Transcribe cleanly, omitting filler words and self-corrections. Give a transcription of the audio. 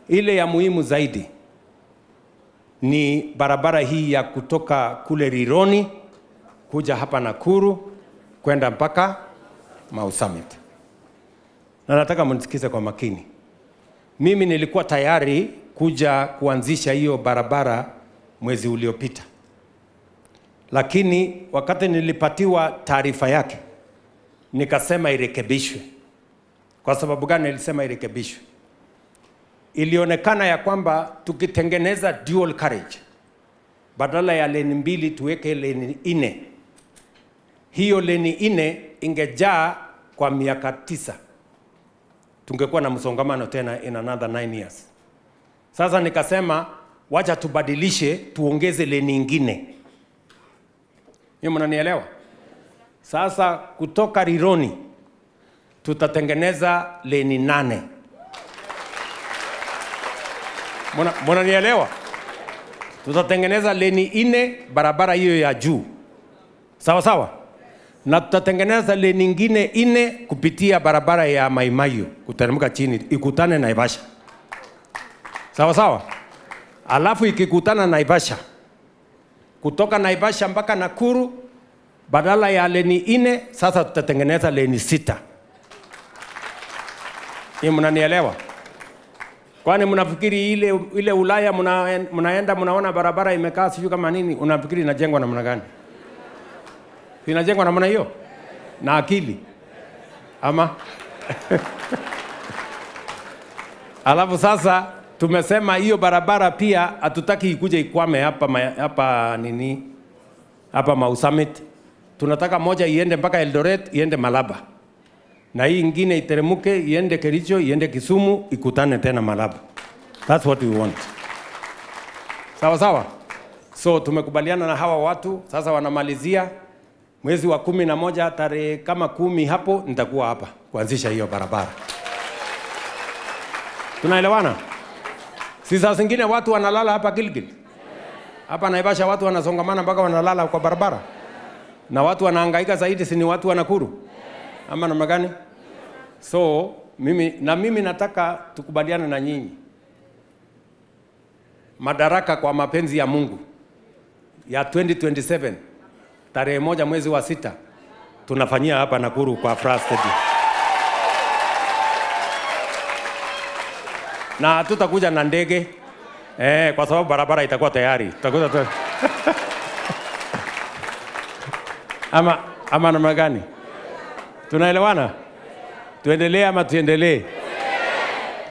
Ile ya muhimu zaidi ni barabara hii ya kutoka kule Rironi kuja hapa Nakuru kwenda mpaka Mau Summit. Na nataka mnisikize kwa makini. Mimi nilikuwa tayari kuja kuanzisha hiyo barabara mwezi uliopita. Lakini wakati nilipatiwa taarifa yake, nikasema irekebishwe. Kwa sababu gani nilisema irekebishwe? Ilionekana ya kwamba tukitengeneza dual carriage, badala ya leni mbili tuweke leni 4. Hiyo leni 4 ingejaa kwa miaka 9. Tungekuwa na msongamano tena in another 9 years. Sasa nikasema wacha tubadilishe, tuongeze leni nyingine. Hiyo mnanielewa? Sasa kutoka Rironi tutatengeneza leni 8. Mnanielewa? Tutatengeneza leni 4 barabara hiyo ya juu. Sawa sawa? Na tutatengeneza leni nyingine 4 kupitia barabara ya Mai Mahiu kuteremka chini ikutane na Naivasha. Sawa sawa? Alafu ikikutana na Naivasha, kutoka Naivasha mpaka Nakuru, badala ya leni 4 sasa tutatengeneza leni 6. Hii mnanielewa? Kwani mnafikiri ile Ulaya mnaenda mnaona barabara imekaa sijui kama nini, unafikiri inajengwa namna gani? Inajengwa namna hiyo? Na akili? Ama? Alafu sasa tumesema hiyo barabara pia hatutaki ikuje ikwame hapa nini? Hapa Mau Summit. Tunataka moja iende mpaka Eldoret, iende Malaba. Na hii ingine iteremuke, iende Kericho, iende Kisumu, ikutane tena Malaba. That's what we want. Sawa sawa? So tumekubaliana na hawa watu, sasa wanamalizia mwezi wa 11 tarehe kama 10 hapo nitakuwa hapa kuanzisha hiyo barabara. Tunaelewana? Si saa zingine watu wanalala hapa Gilgil. Hapa Naivasha watu wanasongamana mpaka wanalala kwa barabara. Na watu wanahangaika zaidi si ni watu wa Nakuru. Ama namna gani? So mimi nataka tukubaliane na nyinyi. Madaraka kwa mapenzi ya Mungu ya 2027 tarehe 1 mwezi wa 6 tunafanyia hapa Nakuru kwa Afraha Stadium. Na tutakuja na ndege kwa sababu barabara itakuwa tayari. Tutakuja ama namna gani? Tunaelewana? Tuendelee ama tuendelee?